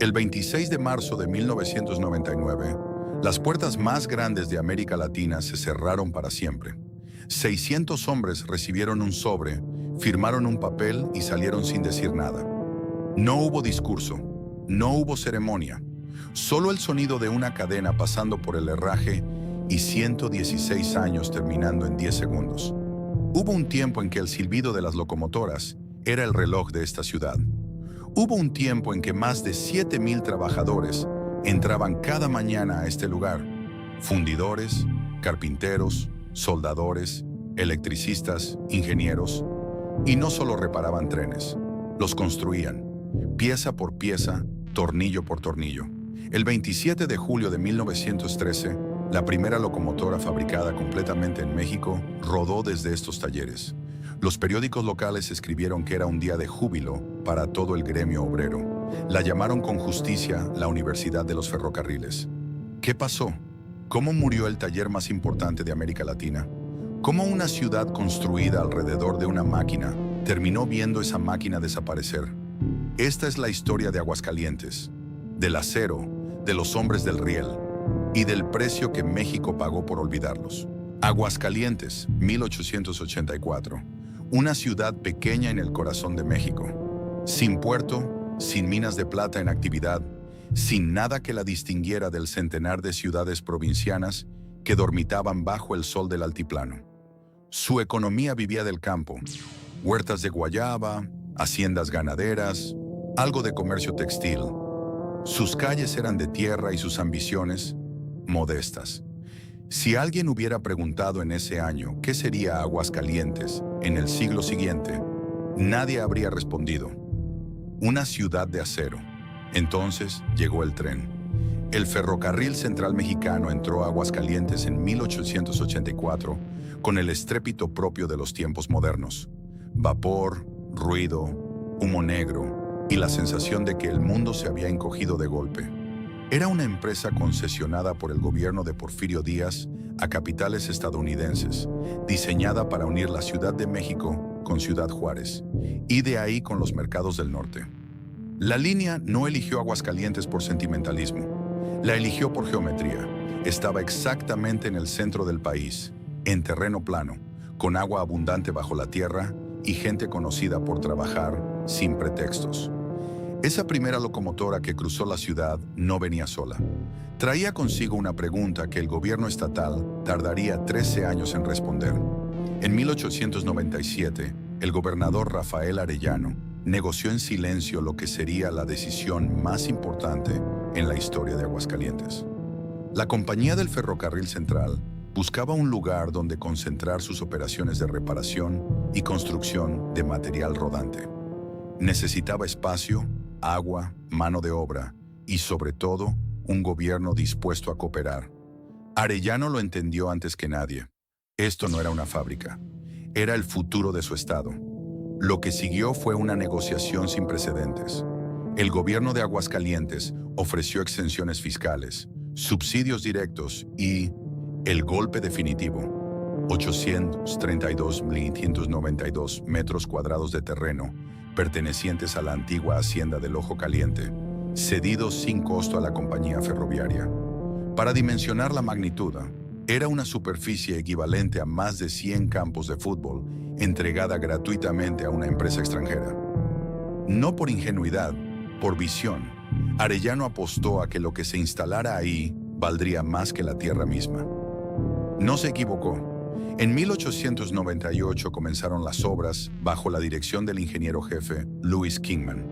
El 26 de marzo de 1999, las puertas más grandes de América Latina se cerraron para siempre. 600 hombres recibieron un sobre, firmaron un papel y salieron sin decir nada. No hubo discurso, no hubo ceremonia, solo el sonido de una cadena pasando por el herraje y 116 años terminando en 10 segundos. Hubo un tiempo en que el silbido de las locomotoras era el reloj de esta ciudad. Hubo un tiempo en que más de 7,000 trabajadores entraban cada mañana a este lugar. Fundidores, carpinteros, soldadores, electricistas, ingenieros. Y no solo reparaban trenes, los construían, pieza por pieza, tornillo por tornillo. El 27 de julio de 1913, la primera locomotora fabricada completamente en México rodó desde estos talleres. Los periódicos locales escribieron que era un día de júbilo para todo el gremio obrero. La llamaron con justicia la Universidad de los Ferrocarriles. ¿Qué pasó? ¿Cómo murió el taller más importante de América Latina? ¿Cómo una ciudad construida alrededor de una máquina terminó viendo esa máquina desaparecer? Esta es la historia de Aguascalientes, del acero, de los hombres del riel y del precio que México pagó por olvidarlos. Aguascalientes, 1884. Una ciudad pequeña en el corazón de México. Sin puerto, sin minas de plata en actividad, sin nada que la distinguiera del centenar de ciudades provincianas que dormitaban bajo el sol del altiplano. Su economía vivía del campo, huertas de guayaba, haciendas ganaderas, algo de comercio textil. Sus calles eran de tierra y sus ambiciones modestas. Si alguien hubiera preguntado en ese año qué sería Aguascalientes en el siglo siguiente, nadie habría respondido. Una ciudad de acero. Entonces llegó el tren. El Ferrocarril Central Mexicano entró a Aguascalientes en 1884 con el estrépito propio de los tiempos modernos. Vapor, ruido, humo negro y la sensación de que el mundo se había encogido de golpe. Era una empresa concesionada por el gobierno de Porfirio Díaz a capitales estadounidenses, diseñada para unir la Ciudad de México con Ciudad Juárez, y de ahí con los mercados del norte. La línea no eligió Aguascalientes por sentimentalismo, la eligió por geometría. Estaba exactamente en el centro del país, en terreno plano, con agua abundante bajo la tierra y gente conocida por trabajar sin pretextos. Esa primera locomotora que cruzó la ciudad no venía sola. Traía consigo una pregunta que el gobierno estatal tardaría 13 años en responder. En 1897, el gobernador Rafael Arellano negoció en silencio lo que sería la decisión más importante en la historia de Aguascalientes. La compañía del Ferrocarril Central buscaba un lugar donde concentrar sus operaciones de reparación y construcción de material rodante. Necesitaba espacio, agua, mano de obra y, sobre todo, un gobierno dispuesto a cooperar. Arellano lo entendió antes que nadie. Esto no era una fábrica, era el futuro de su estado. Lo que siguió fue una negociación sin precedentes. El gobierno de Aguascalientes ofreció exenciones fiscales, subsidios directos y el golpe definitivo: 832.592 metros cuadrados de terreno pertenecientes a la antigua hacienda del Ojo Caliente, cedidos sin costo a la compañía ferroviaria. Para dimensionar la magnitud, era una superficie equivalente a más de 100 campos de fútbol entregada gratuitamente a una empresa extranjera. No por ingenuidad, por visión, Arellano apostó a que lo que se instalara ahí valdría más que la tierra misma. No se equivocó. En 1898 comenzaron las obras bajo la dirección del ingeniero jefe Louis Kingman,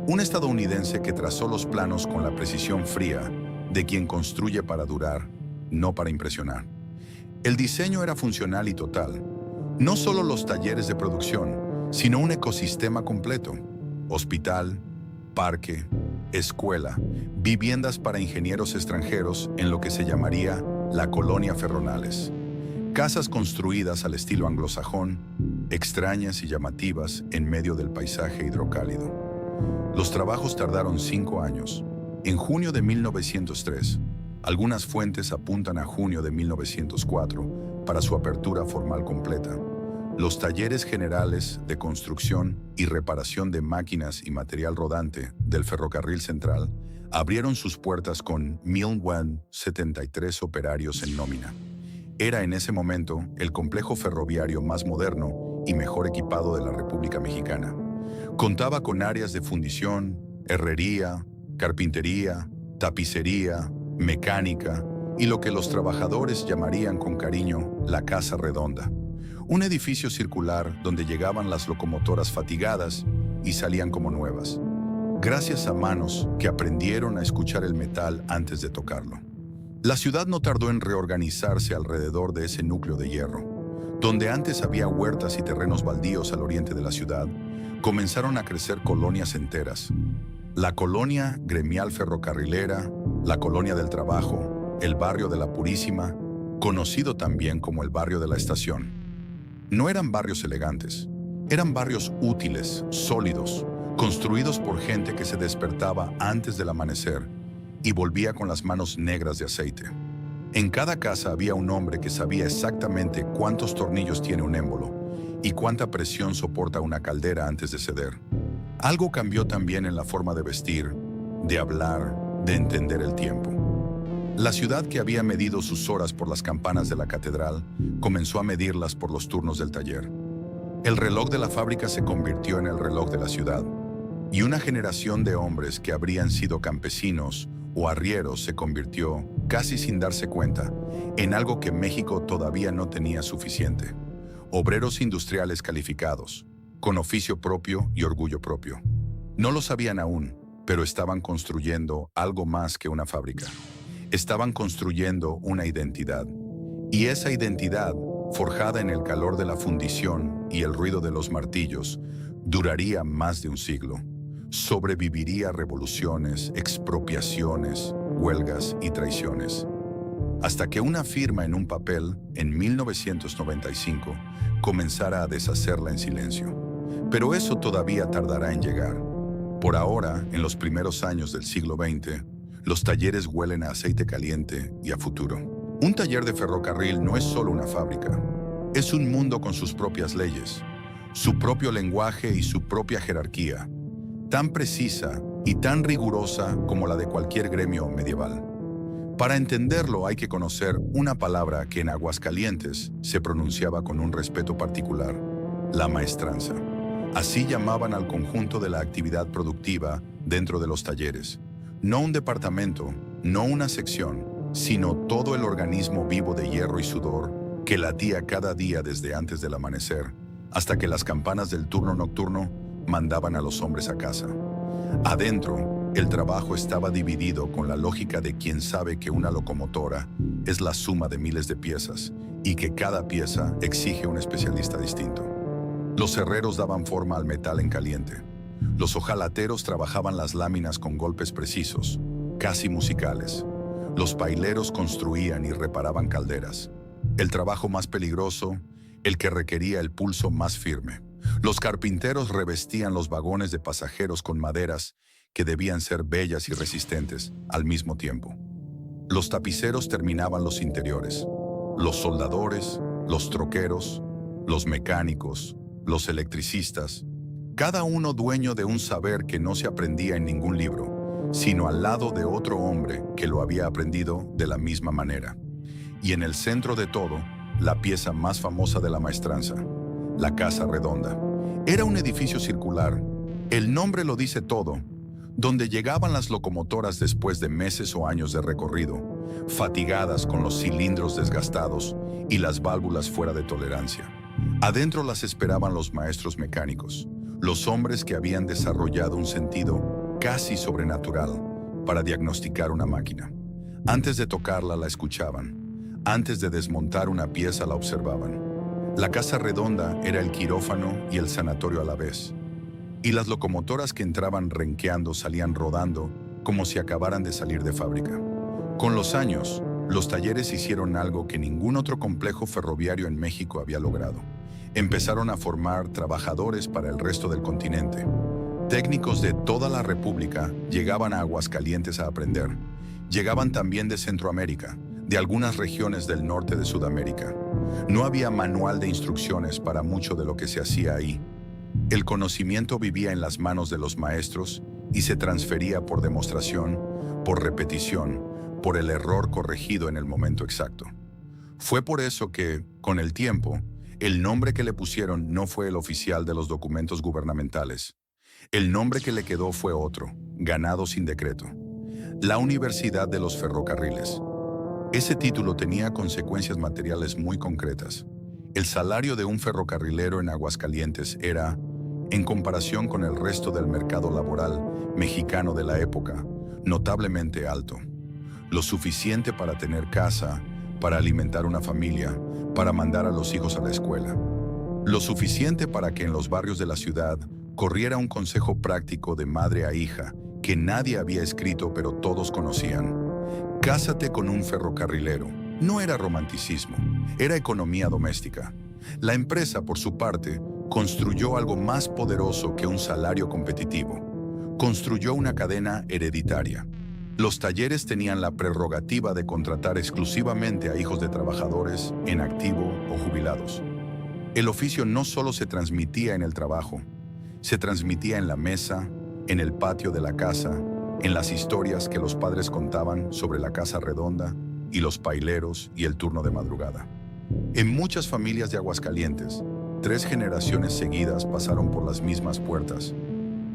un estadounidense que trazó los planos con la precisión fría de quien construye para durar, no para impresionar. El diseño era funcional y total. No solo los talleres de producción, sino un ecosistema completo: hospital, parque, escuela, viviendas para ingenieros extranjeros en lo que se llamaría la Colonia Ferronales. Casas construidas al estilo anglosajón, extrañas y llamativas en medio del paisaje hidrocálido. Los trabajos tardaron 5 años. En junio de 1903, algunas fuentes apuntan a junio de 1904 para su apertura formal completa. Los talleres generales de construcción y reparación de máquinas y material rodante del Ferrocarril Central abrieron sus puertas con 1,073 operarios en nómina. Era en ese momento el complejo ferroviario más moderno y mejor equipado de la República Mexicana. Contaba con áreas de fundición, herrería, carpintería, tapicería, mecánica y lo que los trabajadores llamarían con cariño la Casa Redonda. Un edificio circular donde llegaban las locomotoras fatigadas y salían como nuevas, gracias a manos que aprendieron a escuchar el metal antes de tocarlo. La ciudad no tardó en reorganizarse alrededor de ese núcleo de hierro. Donde antes había huertas y terrenos baldíos al oriente de la ciudad, comenzaron a crecer colonias enteras. La colonia gremial ferrocarrilera, la colonia del trabajo, el barrio de la Purísima, conocido también como el barrio de la Estación. No eran barrios elegantes, eran barrios útiles, sólidos, construidos por gente que se despertaba antes del amanecer y volvía con las manos negras de aceite. En cada casa había un hombre que sabía exactamente cuántos tornillos tiene un émbolo y cuánta presión soporta una caldera antes de ceder. Algo cambió también en la forma de vestir, de hablar, de entender el tiempo. La ciudad, que había medido sus horas por las campanas de la catedral, comenzó a medirlas por los turnos del taller. El reloj de la fábrica se convirtió en el reloj de la ciudad, y una generación de hombres que habrían sido campesinos o arrieros se convirtió, casi sin darse cuenta, en algo que México todavía no tenía suficiente: obreros industriales calificados, con oficio propio y orgullo propio. No lo sabían aún, pero estaban construyendo algo más que una fábrica. Estaban construyendo una identidad. Y esa identidad, forjada en el calor de la fundición y el ruido de los martillos, duraría más de un siglo. Sobreviviría a revoluciones, expropiaciones, huelgas y traiciones. Hasta que una firma en un papel, en 1995, comenzara a deshacerla en silencio. Pero eso todavía tardará en llegar. Por ahora, en los primeros años del siglo XX, los talleres huelen a aceite caliente y a futuro. Un taller de ferrocarril no es solo una fábrica. Es un mundo con sus propias leyes, su propio lenguaje y su propia jerarquía, tan precisa y tan rigurosa como la de cualquier gremio medieval. Para entenderlo hay que conocer una palabra que en Aguascalientes se pronunciaba con un respeto particular: la maestranza. Así llamaban al conjunto de la actividad productiva dentro de los talleres. No un departamento, no una sección, sino todo el organismo vivo de hierro y sudor que latía cada día desde antes del amanecer hasta que las campanas del turno nocturno mandaban a los hombres a casa. Adentro, el trabajo estaba dividido con la lógica de quien sabe que una locomotora es la suma de miles de piezas y que cada pieza exige un especialista distinto. Los herreros daban forma al metal en caliente. Los hojalateros trabajaban las láminas con golpes precisos, casi musicales. Los paileros construían y reparaban calderas. El trabajo más peligroso, el que requería el pulso más firme. Los carpinteros revestían los vagones de pasajeros con maderas que debían ser bellas y resistentes al mismo tiempo. Los tapiceros terminaban los interiores. Los soldadores, los troqueros, los mecánicos, los electricistas, cada uno dueño de un saber que no se aprendía en ningún libro, sino al lado de otro hombre que lo había aprendido de la misma manera. Y en el centro de todo, la pieza más famosa de la maestranza, la Casa Redonda. Era un edificio circular, el nombre lo dice todo, donde llegaban las locomotoras después de meses o años de recorrido, fatigadas con los cilindros desgastados y las válvulas fuera de tolerancia. Adentro las esperaban los maestros mecánicos, los hombres que habían desarrollado un sentido casi sobrenatural para diagnosticar una máquina. Antes de tocarla la escuchaban, antes de desmontar una pieza la observaban. La Casa Redonda era el quirófano y el sanatorio a la vez. Y las locomotoras que entraban renqueando salían rodando como si acabaran de salir de fábrica. Con los años, los talleres hicieron algo que ningún otro complejo ferroviario en México había logrado. Empezaron a formar trabajadores para el resto del continente. Técnicos de toda la República llegaban a Aguascalientes a aprender. Llegaban también de Centroamérica, de algunas regiones del norte de Sudamérica. No había manual de instrucciones para mucho de lo que se hacía ahí. El conocimiento vivía en las manos de los maestros y se transfería por demostración, por repetición, por el error corregido en el momento exacto. Fue por eso que, con el tiempo, el nombre que le pusieron no fue el oficial de los documentos gubernamentales. El nombre que le quedó fue otro, ganado sin decreto: la Universidad de los Ferrocarriles. Ese título tenía consecuencias materiales muy concretas. El salario de un ferrocarrilero en Aguascalientes era, en comparación con el resto del mercado laboral mexicano de la época, notablemente alto. Lo suficiente para tener casa, para alimentar una familia, para mandar a los hijos a la escuela. Lo suficiente para que en los barrios de la ciudad corriera un consejo práctico de madre a hija que nadie había escrito pero todos conocían. Cásate con un ferrocarrilero. No era romanticismo, era economía doméstica. La empresa, por su parte, construyó algo más poderoso que un salario competitivo. Construyó una cadena hereditaria. Los talleres tenían la prerrogativa de contratar exclusivamente a hijos de trabajadores en activo o jubilados. El oficio no solo se transmitía en el trabajo, se transmitía en la mesa, en el patio de la casa, en las historias que los padres contaban sobre la casa redonda y los paileros y el turno de madrugada. En muchas familias de Aguascalientes, 3 generaciones seguidas pasaron por las mismas puertas,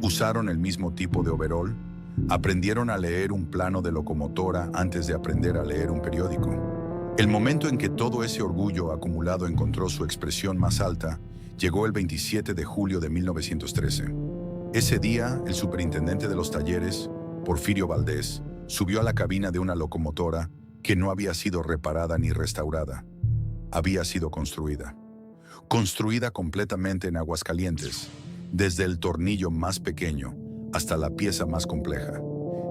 usaron el mismo tipo de overol, aprendieron a leer un plano de locomotora antes de aprender a leer un periódico. El momento en que todo ese orgullo acumulado encontró su expresión más alta llegó el 27 de julio de 1913. Ese día, el superintendente de los talleres, Porfirio Valdés, subió a la cabina de una locomotora que no había sido reparada ni restaurada. Había sido construida. Construida completamente en Aguascalientes, desde el tornillo más pequeño hasta la pieza más compleja,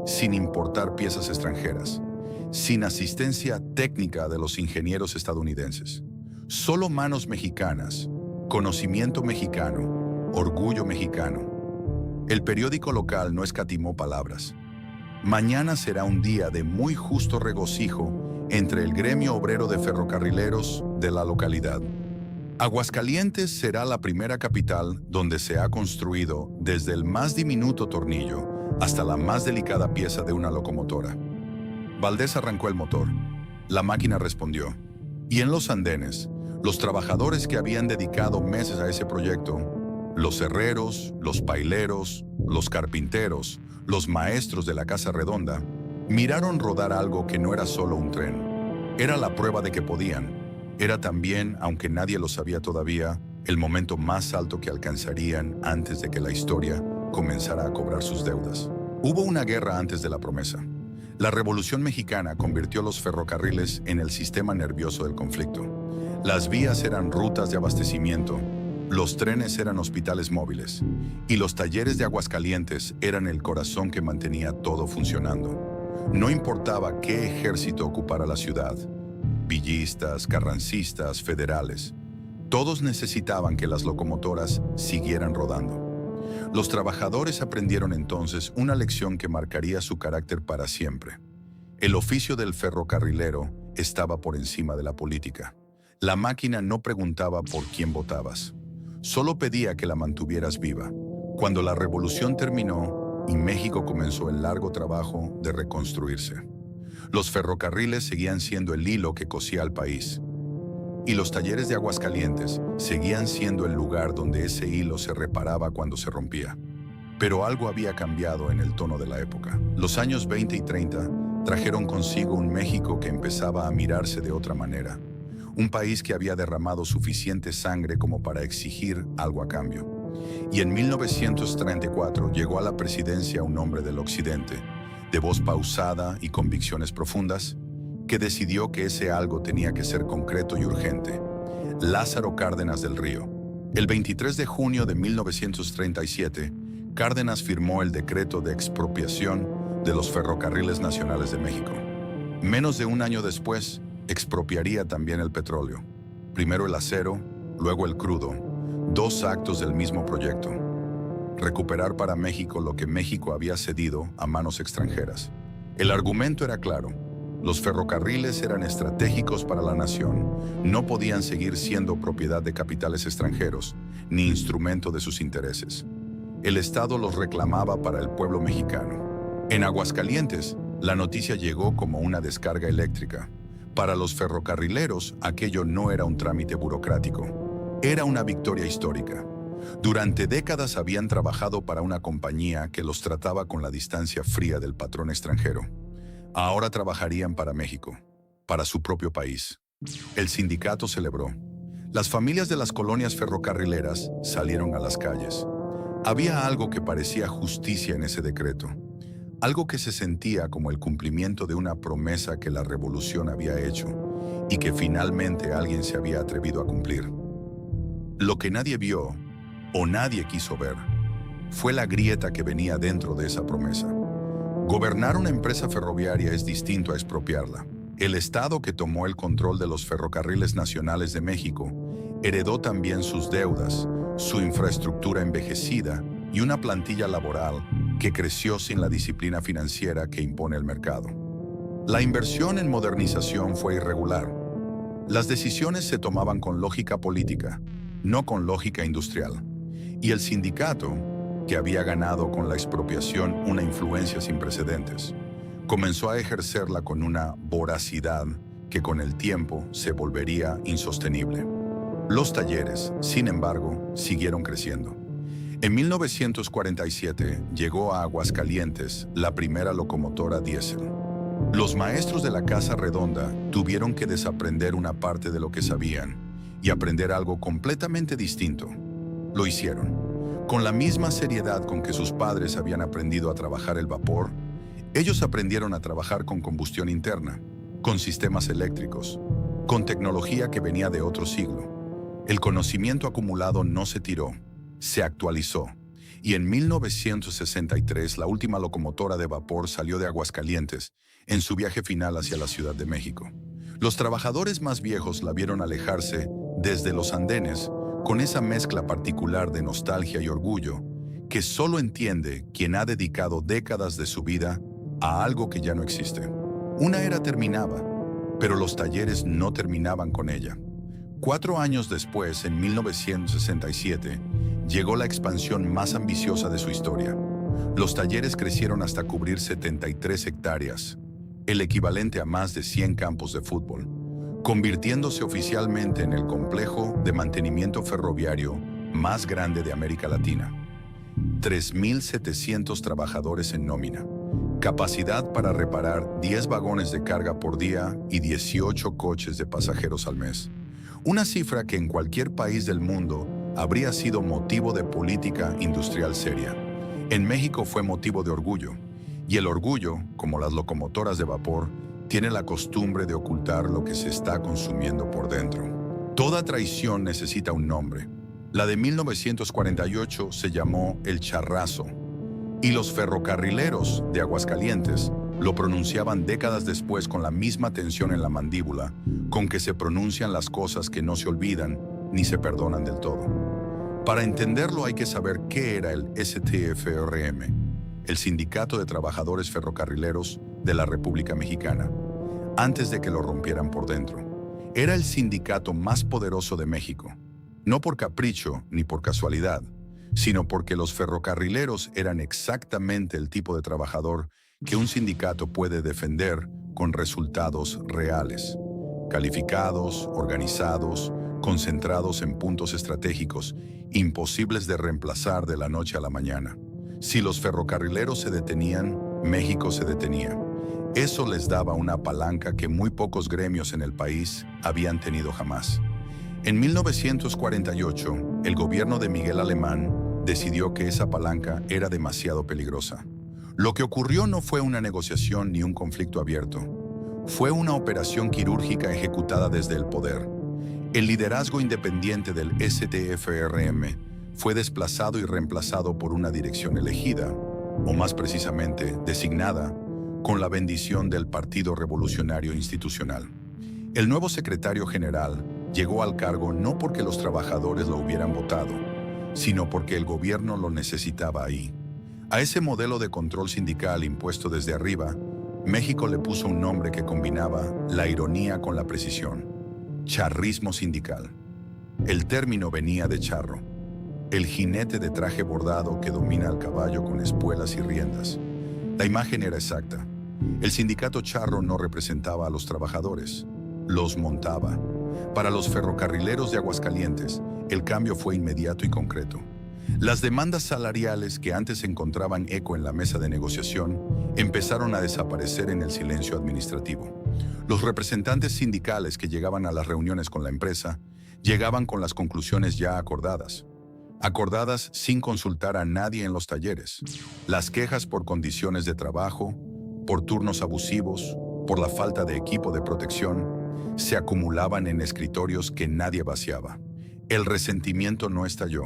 sin importar piezas extranjeras, sin asistencia técnica de los ingenieros estadounidenses. Solo manos mexicanas, conocimiento mexicano, orgullo mexicano. El periódico local no escatimó palabras. Mañana será un día de muy justo regocijo entre el gremio obrero de ferrocarrileros de la localidad. Aguascalientes será la primera capital donde se ha construido desde el más diminuto tornillo hasta la más delicada pieza de una locomotora. Valdés arrancó el motor. La máquina respondió. Y en los andenes, los trabajadores que habían dedicado meses a ese proyecto, los herreros, los paileros, los carpinteros, los maestros de la Casa Redonda, miraron rodar algo que no era solo un tren. Era la prueba de que podían. Era también, aunque nadie lo sabía todavía, el momento más alto que alcanzarían antes de que la historia comenzara a cobrar sus deudas. Hubo una guerra antes de la promesa. La Revolución Mexicana convirtió los ferrocarriles en el sistema nervioso del conflicto. Las vías eran rutas de abastecimiento, los trenes eran hospitales móviles, y los talleres de Aguascalientes eran el corazón que mantenía todo funcionando. No importaba qué ejército ocupara la ciudad, villistas, carrancistas, federales. Todos necesitaban que las locomotoras siguieran rodando. Los trabajadores aprendieron entonces una lección que marcaría su carácter para siempre. El oficio del ferrocarrilero estaba por encima de la política. La máquina no preguntaba por quién votabas. Solo pedía que la mantuvieras viva. Cuando la revolución terminó y México comenzó el largo trabajo de reconstruirse, los ferrocarriles seguían siendo el hilo que cosía al país. Y los talleres de Aguascalientes seguían siendo el lugar donde ese hilo se reparaba cuando se rompía. Pero algo había cambiado en el tono de la época. Los años 20 y 30 trajeron consigo un México que empezaba a mirarse de otra manera. Un país que había derramado suficiente sangre como para exigir algo a cambio. Y en 1934 llegó a la presidencia un hombre del occidente, de voz pausada y convicciones profundas, que decidió que ese algo tenía que ser concreto y urgente. Lázaro Cárdenas del Río. El 23 de junio de 1937, Cárdenas firmó el decreto de expropiación de los ferrocarriles nacionales de México. Menos de un año después, expropiaría también el petróleo. Primero el acero, luego el crudo, 2 actos del mismo proyecto. Recuperar para México lo que México había cedido a manos extranjeras. El argumento era claro. Los ferrocarriles eran estratégicos para la nación. No podían seguir siendo propiedad de capitales extranjeros, ni instrumento de sus intereses. El Estado los reclamaba para el pueblo mexicano. En Aguascalientes, la noticia llegó como una descarga eléctrica. Para los ferrocarrileros, aquello no era un trámite burocrático. Era una victoria histórica. Durante décadas habían trabajado para una compañía que los trataba con la distancia fría del patrón extranjero. Ahora trabajarían para México, para su propio país. El sindicato celebró. Las familias de las colonias ferrocarrileras salieron a las calles. Había algo que parecía justicia en ese decreto. Algo que se sentía como el cumplimiento de una promesa que la revolución había hecho y que finalmente alguien se había atrevido a cumplir. Lo que nadie vio o nadie quiso ver fue la grieta que venía dentro de esa promesa. Gobernar una empresa ferroviaria es distinto a expropiarla. El Estado que tomó el control de los ferrocarriles nacionales de México heredó también sus deudas, su infraestructura envejecida y una plantilla laboral que creció sin la disciplina financiera que impone el mercado. La inversión en modernización fue irregular. Las decisiones se tomaban con lógica política, no con lógica industrial. Y el sindicato, que había ganado con la expropiación una influencia sin precedentes, comenzó a ejercerla con una voracidad que con el tiempo se volvería insostenible. Los talleres, sin embargo, siguieron creciendo. En 1947 llegó a Aguascalientes la primera locomotora diésel. Los maestros de la Casa Redonda tuvieron que desaprender una parte de lo que sabían y aprender algo completamente distinto. Lo hicieron. Con la misma seriedad con que sus padres habían aprendido a trabajar el vapor, ellos aprendieron a trabajar con combustión interna, con sistemas eléctricos, con tecnología que venía de otro siglo. El conocimiento acumulado no se tiró, se actualizó, y en 1963 la última locomotora de vapor salió de Aguascalientes en su viaje final hacia la Ciudad de México. Los trabajadores más viejos la vieron alejarse desde los andenes con esa mezcla particular de nostalgia y orgullo que solo entiende quien ha dedicado décadas de su vida a algo que ya no existe. Una era terminaba, pero los talleres no terminaban con ella. 4 años después, en 1967, llegó la expansión más ambiciosa de su historia. Los talleres crecieron hasta cubrir 73 hectáreas, el equivalente a más de 100 campos de fútbol, convirtiéndose oficialmente en el complejo de mantenimiento ferroviario más grande de América Latina. 3.700 trabajadores en nómina, capacidad para reparar 10 vagones de carga por día y 18 coches de pasajeros al mes. Una cifra que en cualquier país del mundo habría sido motivo de política industrial seria. En México fue motivo de orgullo, y el orgullo, como las locomotoras de vapor, tiene la costumbre de ocultar lo que se está consumiendo por dentro. Toda traición necesita un nombre. La de 1948 se llamó El Charrazo, y los ferrocarrileros de Aguascalientes lo pronunciaban décadas después con la misma tensión en la mandíbula con que se pronuncian las cosas que no se olvidan ni se perdonan del todo. Para entenderlo hay que saber qué era el STFRM, el Sindicato de Trabajadores Ferrocarrileros de la República Mexicana, antes de que lo rompieran por dentro. Era el sindicato más poderoso de México, no por capricho ni por casualidad, sino porque los ferrocarrileros eran exactamente el tipo de trabajador que un sindicato puede defender con resultados reales, calificados, organizados, concentrados en puntos estratégicos, imposibles de reemplazar de la noche a la mañana. Si los ferrocarrileros se detenían, México se detenía. Eso les daba una palanca que muy pocos gremios en el país habían tenido jamás. En 1948, el gobierno de Miguel Alemán decidió que esa palanca era demasiado peligrosa. Lo que ocurrió no fue una negociación ni un conflicto abierto. Fue una operación quirúrgica ejecutada desde el poder. El liderazgo independiente del STFRM fue desplazado y reemplazado por una dirección elegida, o más precisamente, designada, con la bendición del Partido Revolucionario Institucional. El nuevo secretario general llegó al cargo no porque los trabajadores lo hubieran votado, sino porque el gobierno lo necesitaba ahí. A ese modelo de control sindical impuesto desde arriba, México le puso un nombre que combinaba la ironía con la precisión: charrismo sindical. El término venía de charro, el jinete de traje bordado que domina al caballo con espuelas y riendas. La imagen era exacta. El sindicato charro no representaba a los trabajadores, los montaba. Para los ferrocarrileros de Aguascalientes, el cambio fue inmediato y concreto. Las demandas salariales que antes encontraban eco en la mesa de negociación empezaron a desaparecer en el silencio administrativo. Los representantes sindicales que llegaban a las reuniones con la empresa llegaban con las conclusiones ya acordadas sin consultar a nadie en los talleres. Las quejas por condiciones de trabajo, por turnos abusivos, por la falta de equipo de protección, se acumulaban en escritorios que nadie vaciaba. El resentimiento no estalló,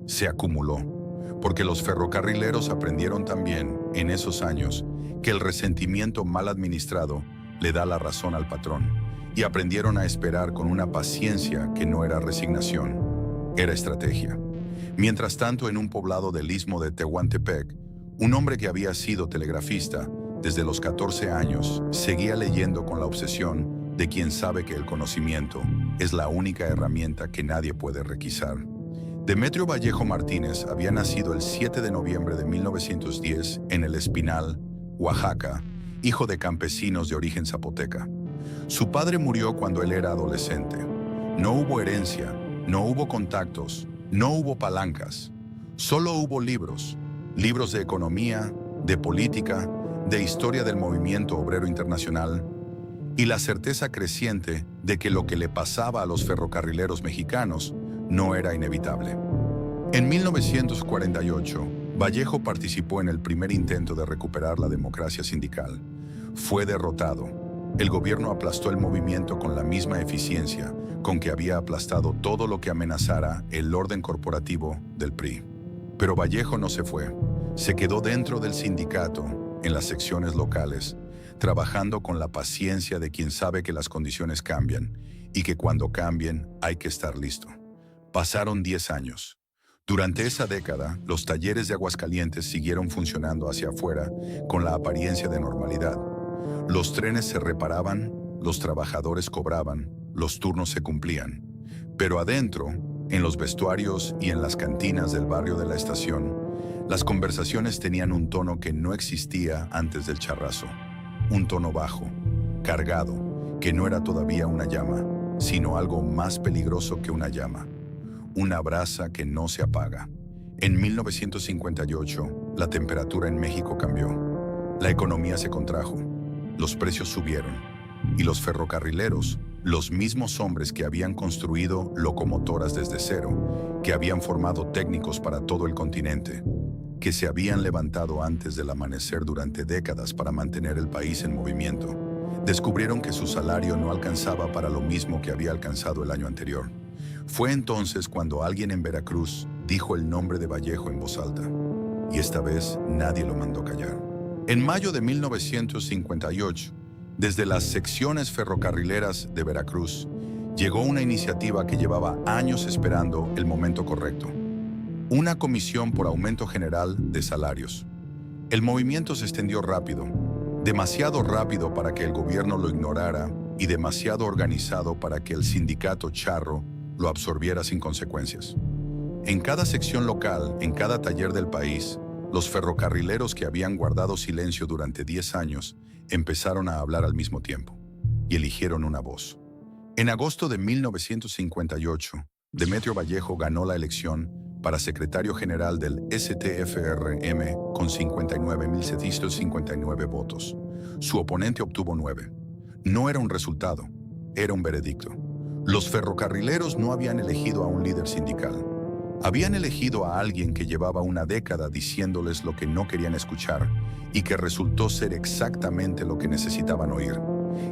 se acumuló, porque los ferrocarrileros aprendieron también, en esos años, que el resentimiento mal administrado le da la razón al patrón, y aprendieron a esperar con una paciencia que no era resignación, era estrategia. Mientras tanto, en un poblado del istmo de Tehuantepec, un hombre que había sido telegrafista desde los 14 años seguía leyendo con la obsesión de quien sabe que el conocimiento es la única herramienta que nadie puede requisar. Demetrio Vallejo Martínez había nacido el 7 de noviembre de 1910 en El Espinal, Oaxaca, hijo de campesinos de origen zapoteca. Su padre murió cuando él era adolescente. No hubo herencia, no hubo contactos, no hubo palancas. Solo hubo libros de economía, de política, de historia del movimiento obrero internacional, y la certeza creciente de que lo que le pasaba a los ferrocarrileros mexicanos no era inevitable. En 1948, Vallejo participó en el primer intento de recuperar la democracia sindical. Fue derrotado. El gobierno aplastó el movimiento con la misma eficiencia con que había aplastado todo lo que amenazara el orden corporativo del PRI. Pero Vallejo no se fue. Se quedó dentro del sindicato, en las secciones locales, trabajando con la paciencia de quien sabe que las condiciones cambian y que cuando cambien hay que estar listo. Pasaron 10 años. Durante esa década, los talleres de Aguascalientes siguieron funcionando hacia afuera con la apariencia de normalidad. Los trenes se reparaban, los trabajadores cobraban, los turnos se cumplían. Pero adentro, en los vestuarios y en las cantinas del barrio de la estación, las conversaciones tenían un tono que no existía antes del charrazo. Un tono bajo, cargado, que no era todavía una llama, sino algo más peligroso que una llama. Una brasa que no se apaga. En 1958, la temperatura en México cambió. La economía se contrajo. Los precios subieron. Y los ferrocarrileros, los mismos hombres que habían construido locomotoras desde cero, que habían formado técnicos para todo el continente, que se habían levantado antes del amanecer durante décadas para mantener el país en movimiento, descubrieron que su salario no alcanzaba para lo mismo que había alcanzado el año anterior. Fue entonces cuando alguien en Veracruz dijo el nombre de Vallejo en voz alta, y esta vez nadie lo mandó callar. En mayo de 1958, desde las secciones ferrocarrileras de Veracruz, llegó una iniciativa que llevaba años esperando el momento correcto. Una comisión por aumento general de salarios. El movimiento se extendió rápido, demasiado rápido para que el gobierno lo ignorara y demasiado organizado para que el sindicato charro lo absorbiera sin consecuencias. En cada sección local, en cada taller del país, los ferrocarrileros que habían guardado silencio durante 10 años empezaron a hablar al mismo tiempo y eligieron una voz. En agosto de 1958, Demetrio Vallejo ganó la elección para secretario general del STFRM con 59.759 votos. Su oponente obtuvo 9. No era un resultado, era un veredicto. Los ferrocarrileros no habían elegido a un líder sindical. Habían elegido a alguien que llevaba una década diciéndoles lo que no querían escuchar y que resultó ser exactamente lo que necesitaban oír,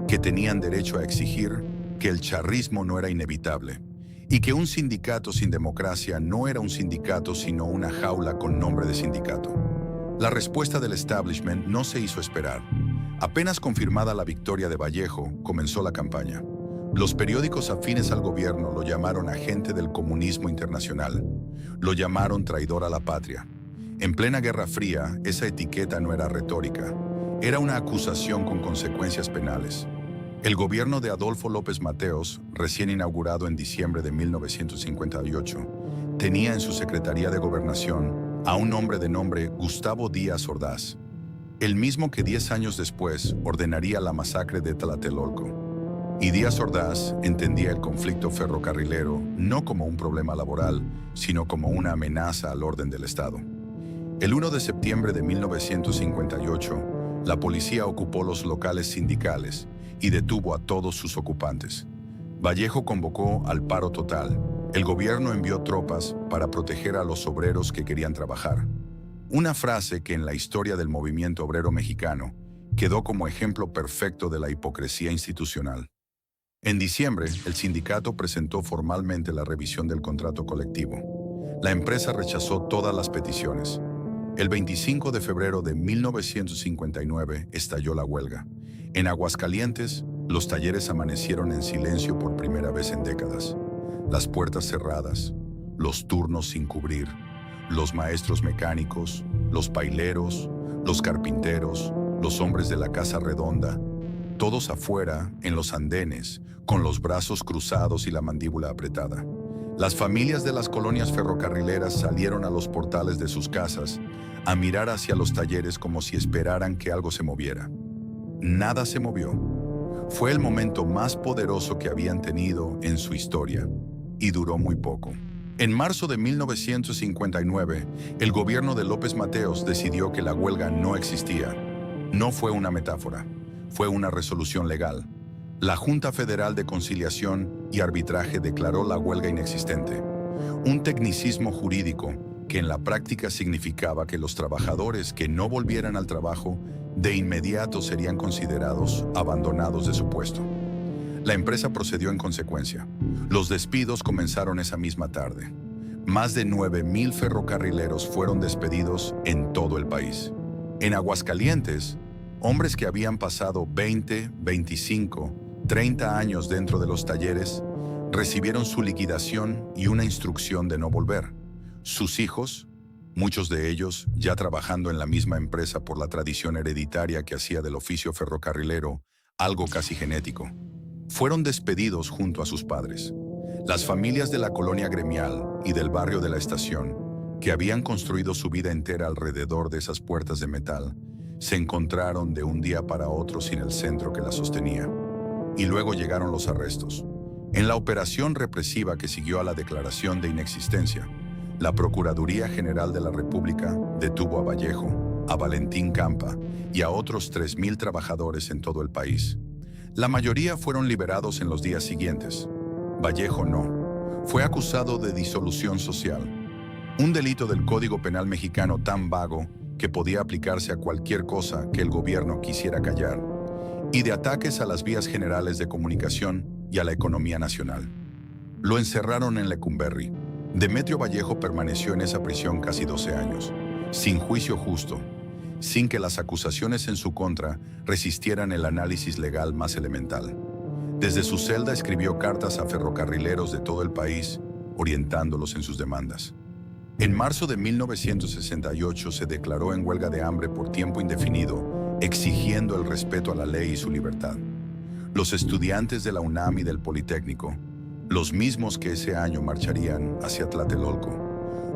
que tenían derecho a exigir que el charrismo no era inevitable y que un sindicato sin democracia no era un sindicato sino una jaula con nombre de sindicato. La respuesta del establishment no se hizo esperar. Apenas confirmada la victoria de Vallejo, comenzó la campaña. Los periódicos afines al gobierno lo llamaron agente del comunismo internacional. Lo llamaron traidor a la patria. En plena Guerra Fría, esa etiqueta no era retórica. Era una acusación con consecuencias penales. El gobierno de Adolfo López Mateos, recién inaugurado en diciembre de 1958, tenía en su Secretaría de Gobernación a un hombre de nombre Gustavo Díaz Ordaz, el mismo que 10 años después ordenaría la masacre de Tlatelolco. Y Díaz Ordaz entendía el conflicto ferrocarrilero no como un problema laboral, sino como una amenaza al orden del Estado. El 1 de septiembre de 1958, la policía ocupó los locales sindicales y detuvo a todos sus ocupantes. Vallejo convocó al paro total. El gobierno envió tropas para proteger a los obreros que querían trabajar. Una frase que en la historia del movimiento obrero mexicano quedó como ejemplo perfecto de la hipocresía institucional. En diciembre, el sindicato presentó formalmente la revisión del contrato colectivo. La empresa rechazó todas las peticiones. El 25 de febrero de 1959 estalló la huelga. En Aguascalientes, los talleres amanecieron en silencio por primera vez en décadas. Las puertas cerradas, los turnos sin cubrir, los maestros mecánicos, los paileros, los carpinteros, los hombres de la casa redonda, todos afuera, en los andenes, con los brazos cruzados y la mandíbula apretada. Las familias de las colonias ferrocarrileras salieron a los portales de sus casas a mirar hacia los talleres como si esperaran que algo se moviera. Nada se movió. Fue el momento más poderoso que habían tenido en su historia, y duró muy poco. En marzo de 1959, el gobierno de López Mateos decidió que la huelga no existía. No fue una metáfora, fue una resolución legal. La Junta Federal de Conciliación y Arbitraje declaró la huelga inexistente, un tecnicismo jurídico que en la práctica significaba que los trabajadores que no volvieran al trabajo de inmediato serían considerados abandonados de su puesto. La empresa procedió en consecuencia. Los despidos comenzaron esa misma tarde. Más de 9,000 ferrocarrileros fueron despedidos en todo el país. En Aguascalientes, hombres que habían pasado 20, 25, 30 años dentro de los talleres recibieron su liquidación y una instrucción de no volver. Sus hijos, muchos de ellos ya trabajando en la misma empresa por la tradición hereditaria que hacía del oficio ferrocarrilero algo casi genético, fueron despedidos junto a sus padres. Las familias de la colonia gremial y del barrio de la Estación, que habían construido su vida entera alrededor de esas puertas de metal, se encontraron de un día para otro sin el centro que las sostenía. Y luego llegaron los arrestos. En la operación represiva que siguió a la declaración de inexistencia, la Procuraduría General de la República detuvo a Vallejo, a Valentín Campa y a otros 3,000 trabajadores en todo el país. La mayoría fueron liberados en los días siguientes. Vallejo no. Fue acusado de disolución social, un delito del Código Penal mexicano tan vago que podía aplicarse a cualquier cosa que el gobierno quisiera callar, y de ataques a las vías generales de comunicación y a la economía nacional. Lo encerraron en Lecumberri. Demetrio Vallejo permaneció en esa prisión casi 12 años, sin juicio justo, sin que las acusaciones en su contra resistieran el análisis legal más elemental. Desde su celda escribió cartas a ferrocarrileros de todo el país, orientándolos en sus demandas. En marzo de 1968 se declaró en huelga de hambre por tiempo indefinido, exigiendo el respeto a la ley y su libertad. Los estudiantes de la UNAM y del Politécnico, los mismos que ese año marcharían hacia Tlatelolco,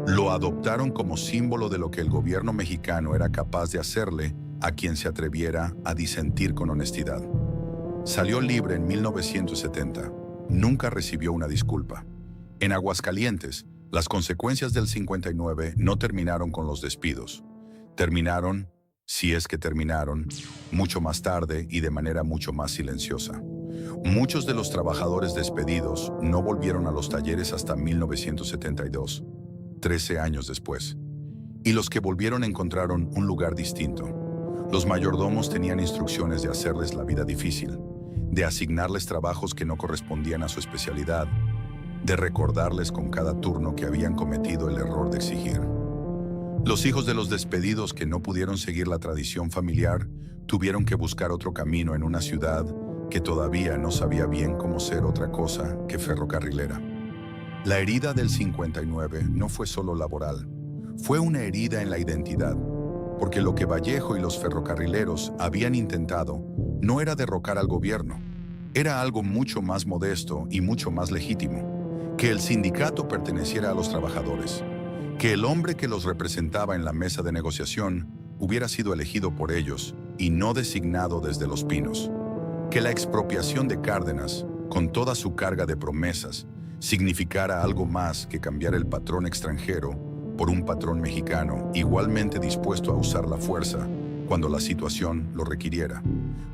lo adoptaron como símbolo de lo que el gobierno mexicano era capaz de hacerle a quien se atreviera a disentir con honestidad. Salió libre en 1970. Nunca recibió una disculpa. En Aguascalientes, las consecuencias del 59 no terminaron con los despidos. Terminaron, si es que terminaron, mucho más tarde y de manera mucho más silenciosa. Muchos de los trabajadores despedidos no volvieron a los talleres hasta 1972, 13 años después. Y los que volvieron encontraron un lugar distinto. Los mayordomos tenían instrucciones de hacerles la vida difícil, de asignarles trabajos que no correspondían a su especialidad, de recordarles con cada turno que habían cometido el error de exigir. Los hijos de los despedidos que no pudieron seguir la tradición familiar tuvieron que buscar otro camino en una ciudad que todavía no sabía bien cómo ser otra cosa que ferrocarrilera. La herida del 59 no fue solo laboral, fue una herida en la identidad. porque lo que Vallejo y los ferrocarrileros habían intentado no era derrocar al gobierno, era algo mucho más modesto y mucho más legítimo, que el sindicato perteneciera a los trabajadores, que el hombre que los representaba en la mesa de negociación hubiera sido elegido por ellos y no designado desde Los Pinos, que la expropiación de Cárdenas, con toda su carga de promesas, significara algo más que cambiar el patrón extranjero por un patrón mexicano igualmente dispuesto a usar la fuerza cuando la situación lo requiriera.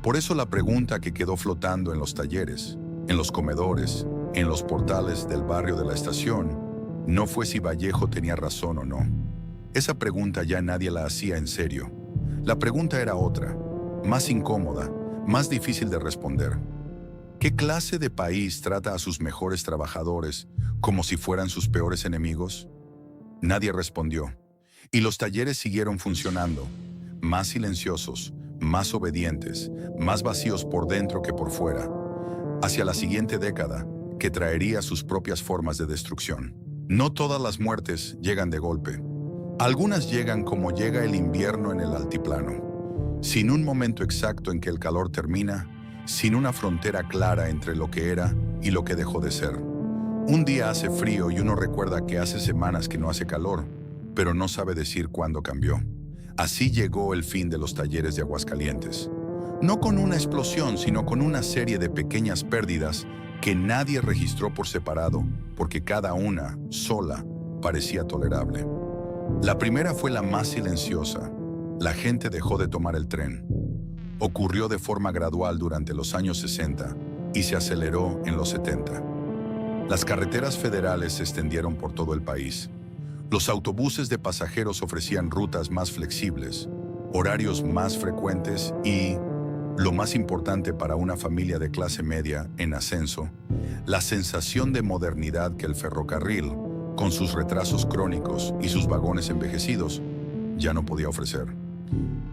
Por eso la pregunta que quedó flotando en los talleres, en los comedores, en los portales del barrio de la estación, no fue si Vallejo tenía razón o no. Esa pregunta ya nadie la hacía en serio. La pregunta era otra, más incómoda, más difícil de responder. ¿Qué clase de país trata a sus mejores trabajadores como si fueran sus peores enemigos? Nadie respondió, y los talleres siguieron funcionando, más silenciosos, más obedientes, más vacíos por dentro que por fuera, hacia la siguiente década, que traería sus propias formas de destrucción. No todas las muertes llegan de golpe. Algunas llegan como llega el invierno en el altiplano, sin un momento exacto en que el calor termina, sin una frontera clara entre lo que era y lo que dejó de ser. Un día hace frío y uno recuerda que hace semanas que no hace calor, pero no sabe decir cuándo cambió. Así llegó el fin de los talleres de Aguascalientes. No con una explosión, sino con una serie de pequeñas pérdidas que nadie registró por separado, porque cada una, sola, parecía tolerable. La primera fue la más silenciosa. La gente dejó de tomar el tren. Ocurrió de forma gradual durante los años 60 y se aceleró en los 70. Las carreteras federales se extendieron por todo el país. Los autobuses de pasajeros ofrecían rutas más flexibles, horarios más frecuentes y, lo más importante para una familia de clase media en ascenso, la sensación de modernidad que el ferrocarril, con sus retrasos crónicos y sus vagones envejecidos, ya no podía ofrecer.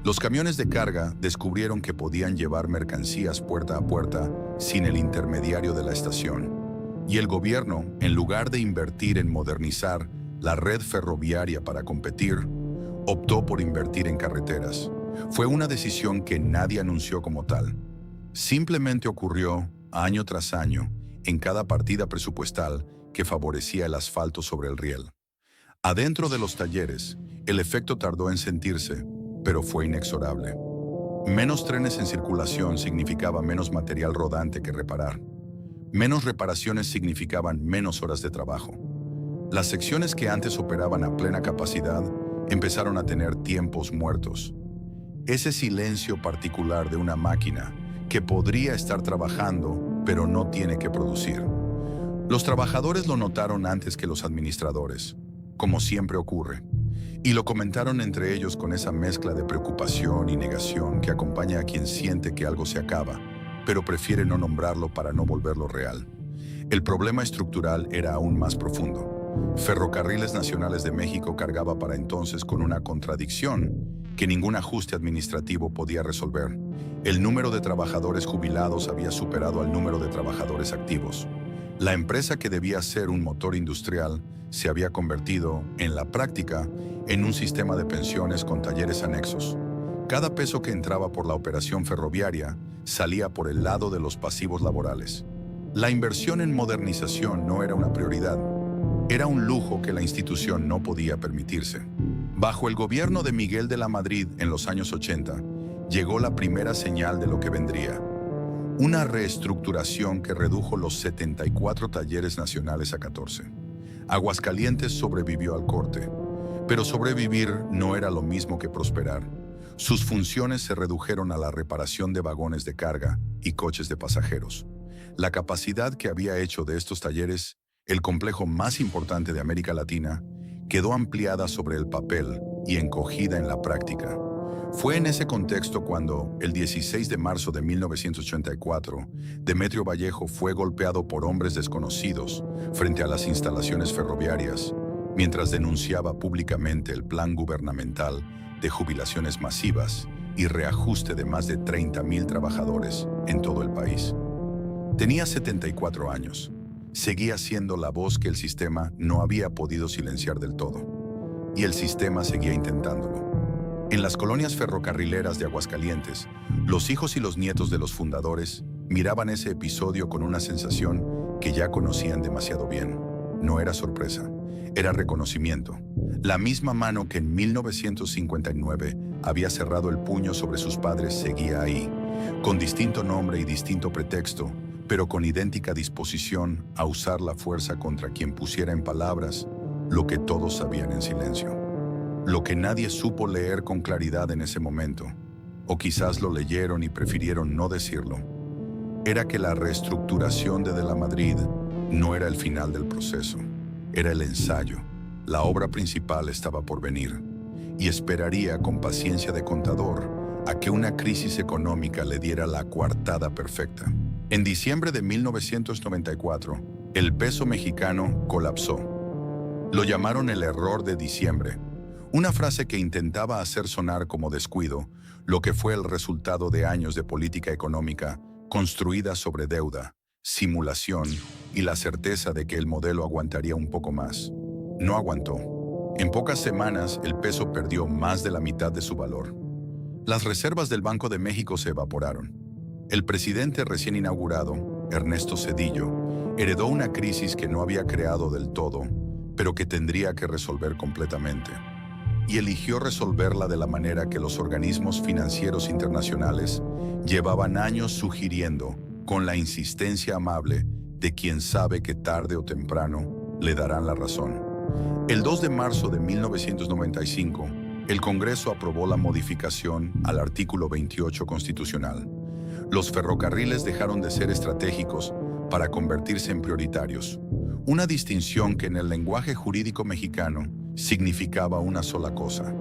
Los camiones de carga descubrieron que podían llevar mercancías puerta a puerta sin el intermediario de la estación, y el gobierno, en lugar de invertir en modernizar la red ferroviaria para competir, optó por invertir en carreteras. Fue una decisión que nadie anunció como tal. Simplemente ocurrió, año tras año, en cada partida presupuestal que favorecía el asfalto sobre el riel. Adentro de los talleres, el efecto tardó en sentirse, pero fue inexorable. Menos trenes en circulación significaba menos material rodante que reparar. Menos reparaciones significaban menos horas de trabajo. Las secciones que antes operaban a plena capacidad empezaron a tener tiempos muertos. Ese silencio particular de una máquina que podría estar trabajando, pero no tiene que producir. Los trabajadores lo notaron antes que los administradores, como siempre ocurre, y lo comentaron entre ellos con esa mezcla de preocupación y negación que acompaña a quien siente que algo se acaba, pero prefiere no nombrarlo para no volverlo real. El problema estructural era aún más profundo. Ferrocarriles Nacionales de México cargaba para entonces con una contradicción que ningún ajuste administrativo podía resolver. El número de trabajadores jubilados había superado al número de trabajadores activos. La empresa que debía ser un motor industrial se había convertido, en la práctica, en un sistema de pensiones con talleres anexos. Cada peso que entraba por la operación ferroviaria salía por el lado de los pasivos laborales. La inversión en modernización no era una prioridad. Era un lujo que la institución no podía permitirse. Bajo el gobierno de Miguel de la Madrid en los años 80, llegó la primera señal de lo que vendría. Una reestructuración que redujo los 74 talleres nacionales a 14. Aguascalientes sobrevivió al corte, pero sobrevivir no era lo mismo que prosperar. Sus funciones se redujeron a la reparación de vagones de carga y coches de pasajeros. La capacidad que había hecho de estos talleres el complejo más importante de América Latina, quedó ampliada sobre el papel y encogida en la práctica. Fue en ese contexto cuando, el 16 de marzo de 1984, Demetrio Vallejo fue golpeado por hombres desconocidos frente a las instalaciones ferroviarias, mientras denunciaba públicamente el plan gubernamental de jubilaciones masivas y reajuste de más de 30,000 trabajadores en todo el país. Tenía 74 años. Seguía siendo la voz que el sistema no había podido silenciar del todo. Y el sistema seguía intentándolo. En las colonias ferrocarrileras de Aguascalientes, los hijos y los nietos de los fundadores miraban ese episodio con una sensación que ya conocían demasiado bien. No era sorpresa, era reconocimiento. La misma mano que en 1959 había cerrado el puño sobre sus padres seguía ahí, con distinto nombre y distinto pretexto, pero con idéntica disposición a usar la fuerza contra quien pusiera en palabras lo que todos sabían en silencio. Lo que nadie supo leer con claridad en ese momento, o quizás lo leyeron y prefirieron no decirlo, era que la reestructuración de la Madrid no era el final del proceso, era el ensayo. La obra principal estaba por venir, y esperaría con paciencia de contador a que una crisis económica le diera la coartada perfecta. En diciembre de 1994, el peso mexicano colapsó. Lo llamaron el error de diciembre, una frase que intentaba hacer sonar como descuido, lo que fue el resultado de años de política económica construida sobre deuda, simulación y la certeza de que el modelo aguantaría un poco más. No aguantó. En pocas semanas, el peso perdió más de la mitad de su valor. Las reservas del Banco de México se evaporaron. El presidente recién inaugurado, Ernesto Zedillo, heredó una crisis que no había creado del todo, pero que tendría que resolver completamente. Y eligió resolverla de la manera que los organismos financieros internacionales llevaban años sugiriendo, con la insistencia amable de quien sabe que tarde o temprano le darán la razón. El 2 de marzo de 1995, el Congreso aprobó la modificación al artículo 28 constitucional. Los ferrocarriles dejaron de ser estratégicos para convertirse en prioritarios, una distinción que en el lenguaje jurídico mexicano significaba una sola cosa: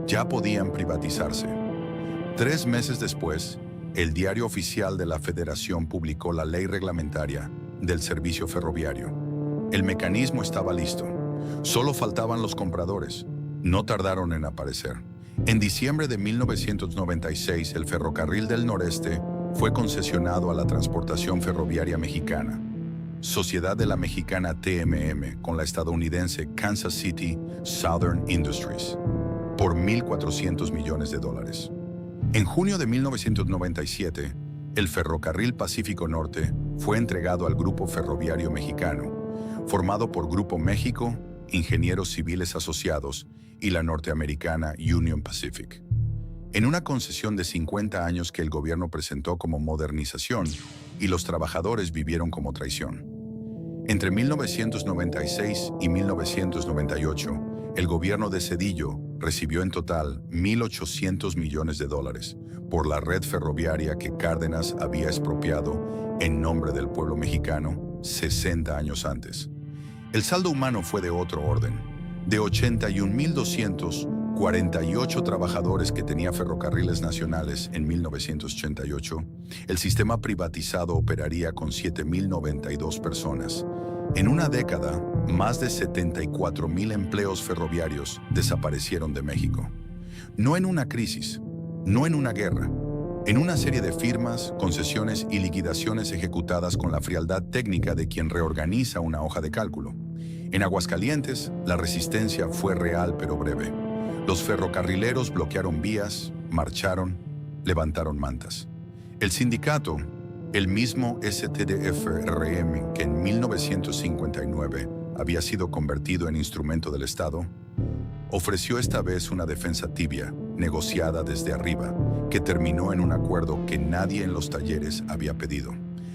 ya podían privatizarse. 3 meses después, el Diario Oficial de la Federación publicó la ley reglamentaria del servicio ferroviario. El mecanismo estaba listo. Solo faltaban los compradores. No tardaron en aparecer. En diciembre de 1996, el Ferrocarril del Noreste fue concesionado a la Transportación Ferroviaria Mexicana, sociedad de la mexicana TMM con la estadounidense Kansas City Southern Industries, por $1.400 millones. En junio de 1997, el Ferrocarril Pacífico Norte fue entregado al Grupo Ferroviario Mexicano, formado por Grupo México, Ingenieros Civiles Asociados y la norteamericana Union Pacific, en una concesión de 50 años que el gobierno presentó como modernización y los trabajadores vivieron como traición. Entre 1996 y 1998, el gobierno de Zedillo recibió en total $1.800 millones por la red ferroviaria que Cárdenas había expropiado en nombre del pueblo mexicano 60 años antes. El saldo humano fue de otro orden. De 81.248 trabajadores que tenía Ferrocarriles Nacionales en 1988, el sistema privatizado operaría con 7.092 personas. En una década, más de 74.000 empleos ferroviarios desaparecieron de México. No en una crisis, no en una guerra, en una serie de firmas, concesiones y liquidaciones ejecutadas con la frialdad técnica de quien reorganiza una hoja de cálculo. En Aguascalientes, la resistencia fue real pero breve. Los ferrocarrileros bloquearon vías, marcharon, levantaron mantas. El sindicato, el mismo STDFRM que en 1959 había sido convertido en instrumento del Estado, ofreció esta vez una defensa tibia, negociada desde arriba, que terminó en un acuerdo que nadie en los talleres había pedido.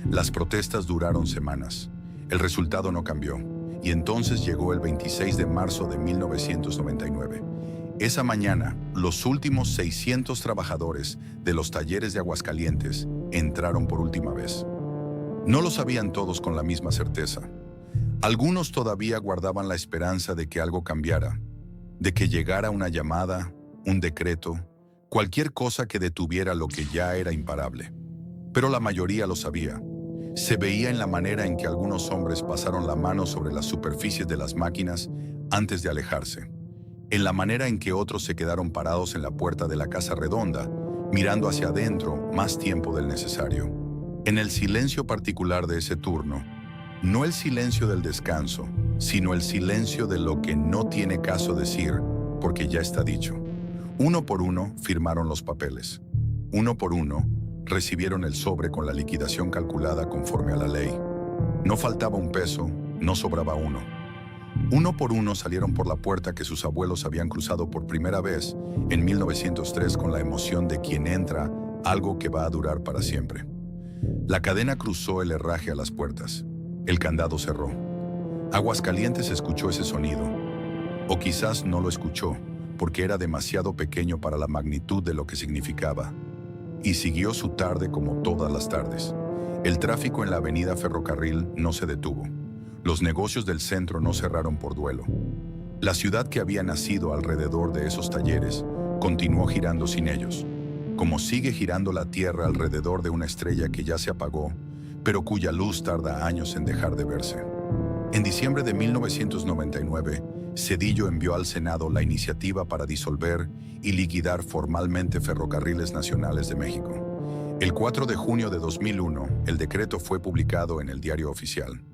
Las protestas duraron semanas. El resultado no cambió, y entonces llegó el 26 de marzo de 1999. Esa mañana, los últimos 600 trabajadores de los talleres de Aguascalientes entraron por última vez. No lo sabían todos con la misma certeza. Algunos todavía guardaban la esperanza de que algo cambiara, de que llegara una llamada, un decreto, cualquier cosa que detuviera lo que ya era imparable. Pero la mayoría lo sabía. Se veía en la manera en que algunos hombres pasaron la mano sobre las superficies de las máquinas antes de alejarse, en la manera en que otros se quedaron parados en la puerta de la Casa Redonda, mirando hacia adentro más tiempo del necesario. En el silencio particular de ese turno, no el silencio del descanso, sino el silencio de lo que no tiene caso decir, porque ya está dicho. Uno por uno firmaron los papeles. Uno por uno recibieron el sobre con la liquidación calculada conforme a la ley. No faltaba un peso, no sobraba uno. Uno por uno salieron por la puerta que sus abuelos habían cruzado por primera vez en 1903 con la emoción de quien entra algo que va a durar para siempre. La cadena cruzó el herraje a las puertas. El candado cerró. Aguascalientes escuchó ese sonido. O quizás no lo escuchó, porque era demasiado pequeño para la magnitud de lo que significaba. Y siguió su tarde como todas las tardes. El tráfico en la avenida Ferrocarril no se detuvo. Los negocios del centro no cerraron por duelo. La ciudad que había nacido alrededor de esos talleres continuó girando sin ellos, como sigue girando la Tierra alrededor de una estrella que ya se apagó, pero cuya luz tarda años en dejar de verse. En diciembre de 1999, Zedillo envió al Senado la iniciativa para disolver y liquidar formalmente Ferrocarriles Nacionales de México. El 4 de junio de 2001, el decreto fue publicado en el Diario Oficial.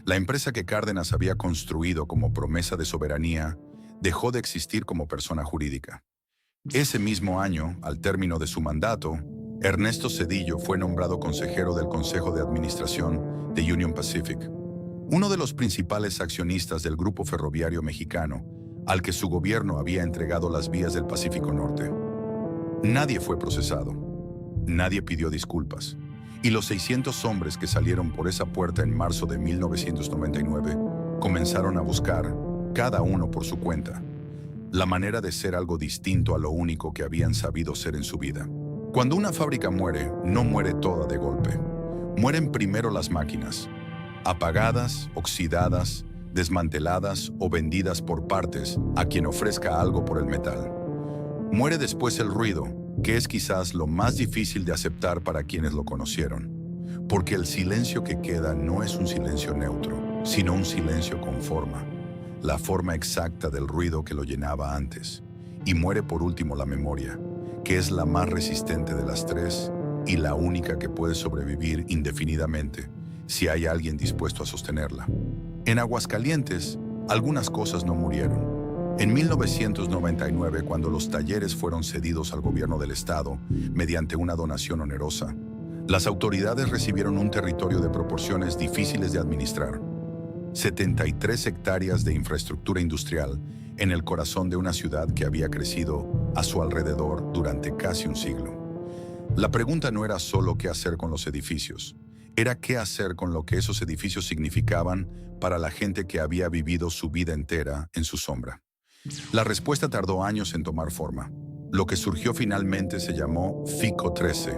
La empresa que Cárdenas había construido como promesa de soberanía dejó de existir como persona jurídica. Ese mismo año, al término de su mandato, Ernesto Zedillo fue nombrado consejero del Consejo de Administración de Union Pacific, uno de los principales accionistas del grupo ferroviario mexicano, al que su gobierno había entregado las vías del Pacífico Norte. Nadie fue procesado. Nadie pidió disculpas. Y los 600 hombres que salieron por esa puerta en marzo de 1999 comenzaron a buscar, cada uno por su cuenta, la manera de ser algo distinto a lo único que habían sabido ser en su vida. Cuando una fábrica muere, no muere toda de golpe. Mueren primero las máquinas, apagadas, oxidadas, desmanteladas o vendidas por partes a quien ofrezca algo por el metal. Muere después el ruido, que es quizás lo más difícil de aceptar para quienes lo conocieron, porque el silencio que queda no es un silencio neutro, sino un silencio con forma, la forma exacta del ruido que lo llenaba antes. Y muere por último la memoria, que es la más resistente de las tres y la única que puede sobrevivir indefinidamente si hay alguien dispuesto a sostenerla. En Aguascalientes, algunas cosas no murieron. En 1999, cuando los talleres fueron cedidos al gobierno del estado mediante una donación onerosa, las autoridades recibieron un territorio de proporciones difíciles de administrar. 73 hectáreas de infraestructura industrial en el corazón de una ciudad que había crecido a su alrededor durante casi un siglo. La pregunta no era solo qué hacer con los edificios, era qué hacer con lo que esos edificios significaban para la gente que había vivido su vida entera en su sombra. La respuesta tardó años en tomar forma. Lo que surgió finalmente se llamó FICO 13,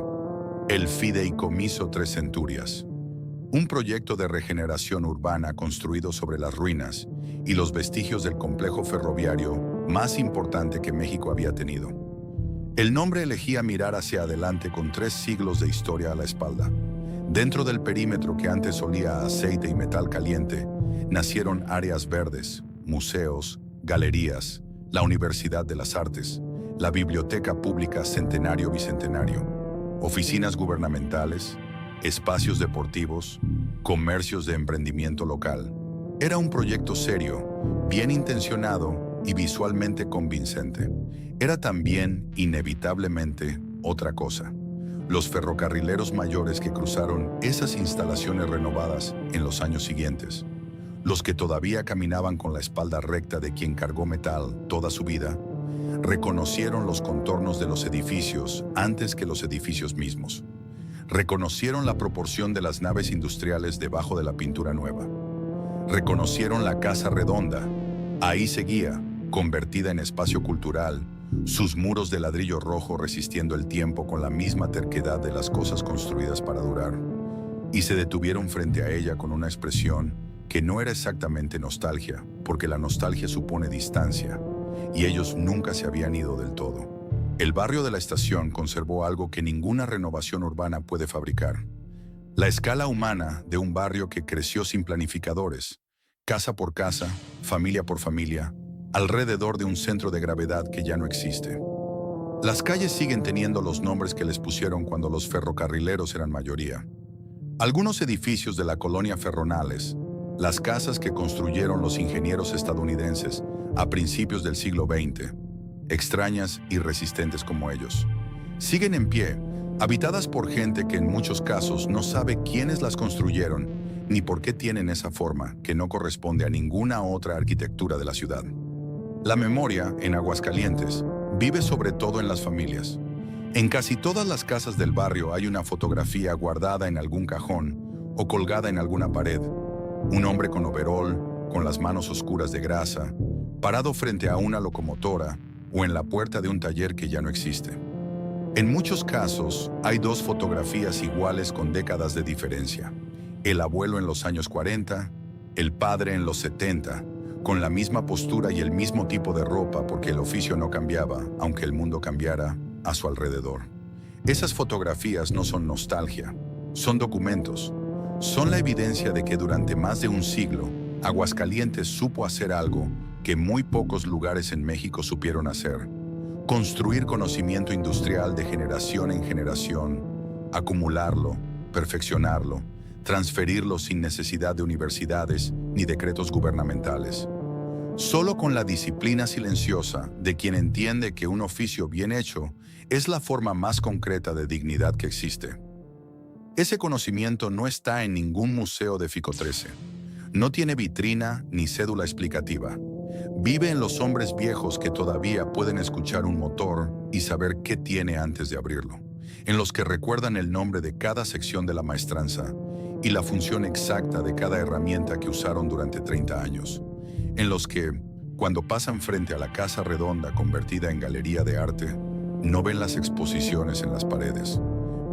el Fideicomiso Tres Centurias, un proyecto de regeneración urbana construido sobre las ruinas y los vestigios del complejo ferroviario más importante que México había tenido. El nombre elegía mirar hacia adelante con 3 siglos de historia a la espalda. Dentro del perímetro que antes olía a aceite y metal caliente, nacieron áreas verdes, museos, galerías, la Universidad de las Artes, la Biblioteca Pública Centenario Bicentenario, oficinas gubernamentales, espacios deportivos, comercios de emprendimiento local. Era un proyecto serio, bien intencionado y visualmente convincente. Era también, inevitablemente, otra cosa. Los ferrocarrileros mayores que cruzaron esas instalaciones renovadas en los años siguientes, los que todavía caminaban con la espalda recta de quien cargó metal toda su vida, reconocieron los contornos de los edificios antes que los edificios mismos. Reconocieron la proporción de las naves industriales debajo de la pintura nueva. Reconocieron la casa redonda. Ahí seguía, convertida en espacio cultural, sus muros de ladrillo rojo resistiendo el tiempo con la misma terquedad de las cosas construidas para durar. Y se detuvieron frente a ella con una expresión que no era exactamente nostalgia, porque la nostalgia supone distancia, y ellos nunca se habían ido del todo. El barrio de la estación conservó algo que ninguna renovación urbana puede fabricar: la escala humana de un barrio que creció sin planificadores, casa por casa, familia por familia, alrededor de un centro de gravedad que ya no existe. Las calles siguen teniendo los nombres que les pusieron cuando los ferrocarrileros eran mayoría. Algunos edificios de la colonia Ferronales, las casas que construyeron los ingenieros estadounidenses a principios del siglo XX, extrañas y resistentes como ellos. Siguen en pie, habitadas por gente que en muchos casos no sabe quiénes las construyeron ni por qué tienen esa forma que no corresponde a ninguna otra arquitectura de la ciudad. La memoria, en Aguascalientes, vive sobre todo en las familias. En casi todas las casas del barrio hay una fotografía guardada en algún cajón o colgada en alguna pared. Un hombre con overol, con las manos oscuras de grasa, parado frente a una locomotora o en la puerta de un taller que ya no existe. En muchos casos, hay dos fotografías iguales con décadas de diferencia. El abuelo en los años 40, el padre en los 70, con la misma postura y el mismo tipo de ropa porque el oficio no cambiaba, aunque el mundo cambiara a su alrededor. Esas fotografías no son nostalgia, son documentos. Son la evidencia de que durante más de un siglo, Aguascalientes supo hacer algo que muy pocos lugares en México supieron hacer. Construir conocimiento industrial de generación en generación, acumularlo, perfeccionarlo, transferirlo sin necesidad de universidades ni decretos gubernamentales. Solo con la disciplina silenciosa de quien entiende que un oficio bien hecho es la forma más concreta de dignidad que existe. Ese conocimiento no está en ningún museo de Fico 13. No tiene vitrina ni cédula explicativa. Vive en los hombres viejos que todavía pueden escuchar un motor y saber qué tiene antes de abrirlo. En los que recuerdan el nombre de cada sección de la maestranza y la función exacta de cada herramienta que usaron durante 30 años. En los que, cuando pasan frente a la casa redonda convertida en galería de arte, no ven las exposiciones en las paredes,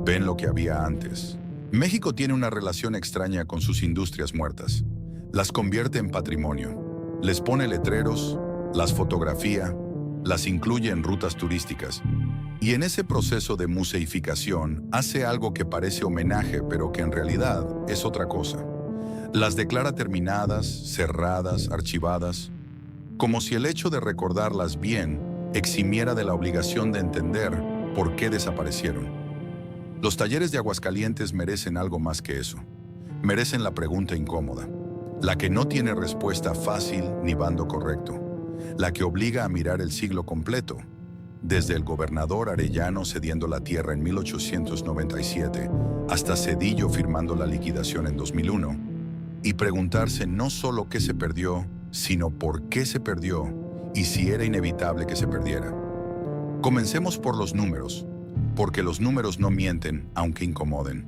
ven lo que había antes. México tiene una relación extraña con sus industrias muertas. Las convierte en patrimonio. Les pone letreros, las fotografía, las incluye en rutas turísticas. Y en ese proceso de museificación hace algo que parece homenaje, pero que en realidad es otra cosa. Las declara terminadas, cerradas, archivadas, como si el hecho de recordarlas bien eximiera de la obligación de entender por qué desaparecieron. Los talleres de Aguascalientes merecen algo más que eso. Merecen la pregunta incómoda, la que no tiene respuesta fácil ni bando correcto, la que obliga a mirar el siglo completo, desde el gobernador Arellano cediendo la tierra en 1897 hasta Zedillo firmando la liquidación en 2001, y preguntarse no solo qué se perdió, sino por qué se perdió y si era inevitable que se perdiera. Comencemos por los números, porque los números no mienten aunque incomoden.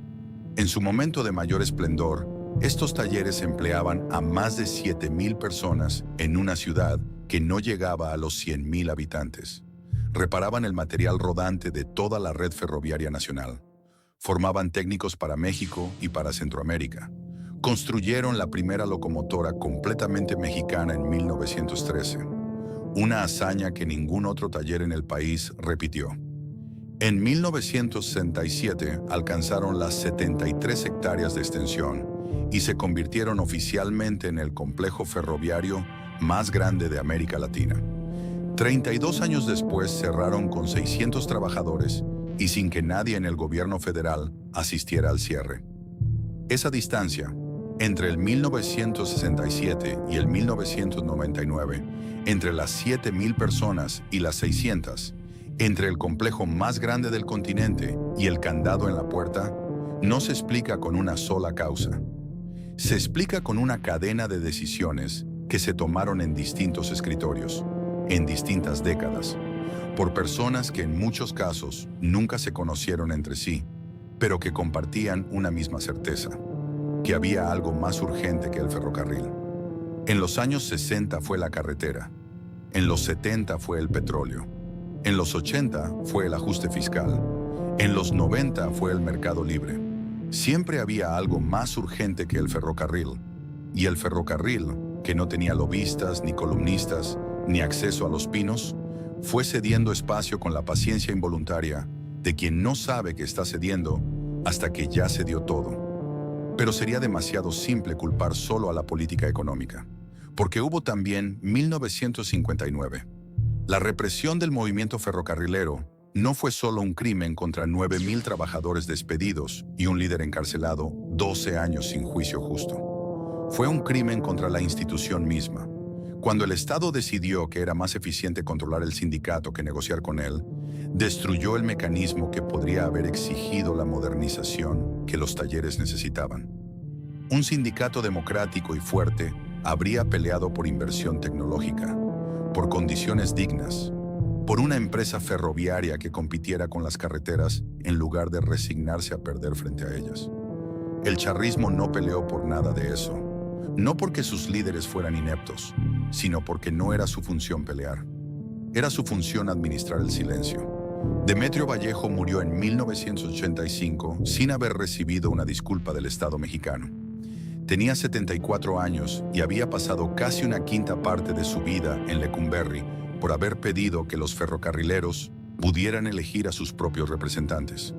En su momento de mayor esplendor, estos talleres empleaban a más de 7,000 personas en una ciudad que no llegaba a los 100,000 habitantes. Reparaban el material rodante de toda la red ferroviaria nacional. Formaban técnicos para México y para Centroamérica. Construyeron la primera locomotora completamente mexicana en 1913. Una hazaña que ningún otro taller en el país repitió. En 1967 alcanzaron las 73 hectáreas de extensión y se convirtieron oficialmente en el complejo ferroviario más grande de América Latina. 32 años después cerraron con 600 trabajadores y sin que nadie en el gobierno federal asistiera al cierre. Esa distancia, entre el 1967 y el 1999, entre las 7,000 personas y las 600, entre el complejo más grande del continente y el candado en la puerta, no se explica con una sola causa. Se explica con una cadena de decisiones que se tomaron en distintos escritorios, en distintas décadas, por personas que en muchos casos nunca se conocieron entre sí, pero que compartían una misma certeza, que había algo más urgente que el ferrocarril. En los años 60 fue la carretera, en los 70 fue el petróleo, en los 80 fue el ajuste fiscal, en los 90 fue el mercado libre. Siempre había algo más urgente que el ferrocarril, y el ferrocarril, que no tenía lobistas, ni columnistas, ni acceso a los pinos, fue cediendo espacio con la paciencia involuntaria de quien no sabe que está cediendo hasta que ya cedió todo. Pero sería demasiado simple culpar solo a la política económica, porque hubo también 1959. La represión del movimiento ferrocarrilero no fue solo un crimen contra 9,000 trabajadores despedidos y un líder encarcelado 12 años sin juicio justo. Fue un crimen contra la institución misma, Cuando el Estado decidió que era más eficiente controlar el sindicato que negociar con él, destruyó el mecanismo que podría haber exigido la modernización que los talleres necesitaban. Un sindicato democrático y fuerte habría peleado por inversión tecnológica, por condiciones dignas, por una empresa ferroviaria que compitiera con las carreteras en lugar de resignarse a perder frente a ellas. El charrismo no peleó por nada de eso, no porque sus líderes fueran ineptos, sino porque no era su función pelear. Era su función administrar el silencio. Demetrio Vallejo murió en 1985 sin haber recibido una disculpa del Estado mexicano. Tenía 74 años y había pasado casi una quinta parte de su vida en Lecumberri por haber pedido que los ferrocarrileros pudieran elegir a sus propios representantes.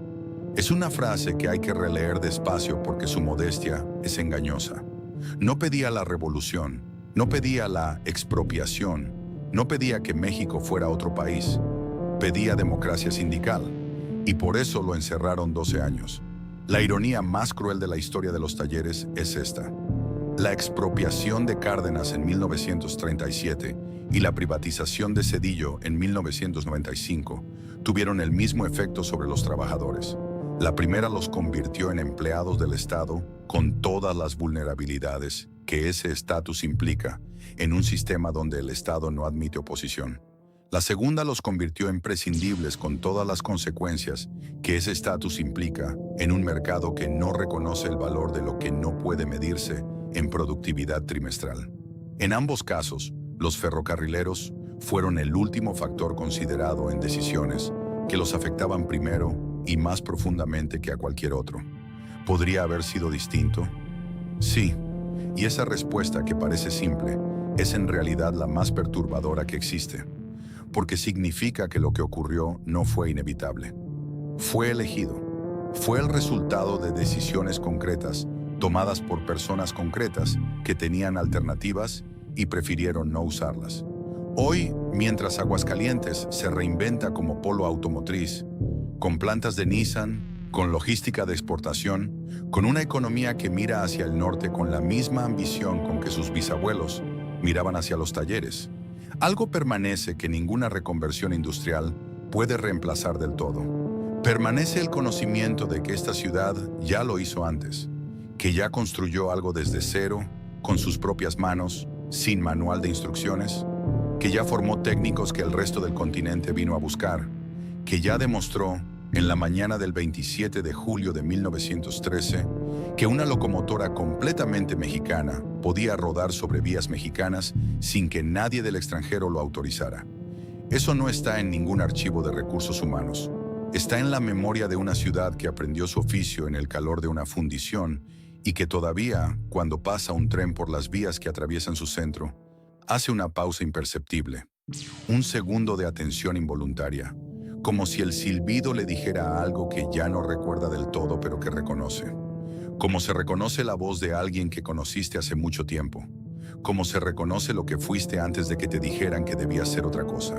Es una frase que hay que releer despacio porque su modestia es engañosa. No pedía la revolución, no pedía la expropiación, no pedía que México fuera otro país, pedía democracia sindical, y por eso lo encerraron 12 años. La ironía más cruel de la historia de los talleres es esta. La expropiación de Cárdenas en 1937 y la privatización de Zedillo en 1995 tuvieron el mismo efecto sobre los trabajadores. La primera los convirtió en empleados del Estado con todas las vulnerabilidades que ese estatus implica en un sistema donde el Estado no admite oposición. La segunda los convirtió en prescindibles con todas las consecuencias que ese estatus implica en un mercado que no reconoce el valor de lo que no puede medirse en productividad trimestral. En ambos casos, los ferrocarrileros fueron el último factor considerado en decisiones que los afectaban primero y más profundamente que a cualquier otro. ¿Podría haber sido distinto? Sí, y esa respuesta que parece simple es en realidad la más perturbadora que existe, porque significa que lo que ocurrió no fue inevitable. Fue elegido. Fue el resultado de decisiones concretas tomadas por personas concretas que tenían alternativas y prefirieron no usarlas. Hoy, mientras Aguascalientes se reinventa como polo automotriz, con plantas de Nissan, con logística de exportación, con una economía que mira hacia el norte con la misma ambición con que sus bisabuelos miraban hacia los talleres, algo permanece que ninguna reconversión industrial puede reemplazar del todo. Permanece el conocimiento de que esta ciudad ya lo hizo antes, que ya construyó algo desde cero, con sus propias manos, sin manual de instrucciones, que ya formó técnicos que el resto del continente vino a buscar, que ya demostró en la mañana del 27 de julio de 1913 que una locomotora completamente mexicana podía rodar sobre vías mexicanas sin que nadie del extranjero lo autorizara. Eso no está en ningún archivo de recursos humanos. Está en la memoria de una ciudad que aprendió su oficio en el calor de una fundición y que todavía, cuando pasa un tren por las vías que atraviesan su centro, hace una pausa imperceptible, un segundo de atención involuntaria, como si el silbido le dijera algo que ya no recuerda del todo pero que reconoce. Como se reconoce la voz de alguien que conociste hace mucho tiempo, como se reconoce lo que fuiste antes de que te dijeran que debías ser otra cosa.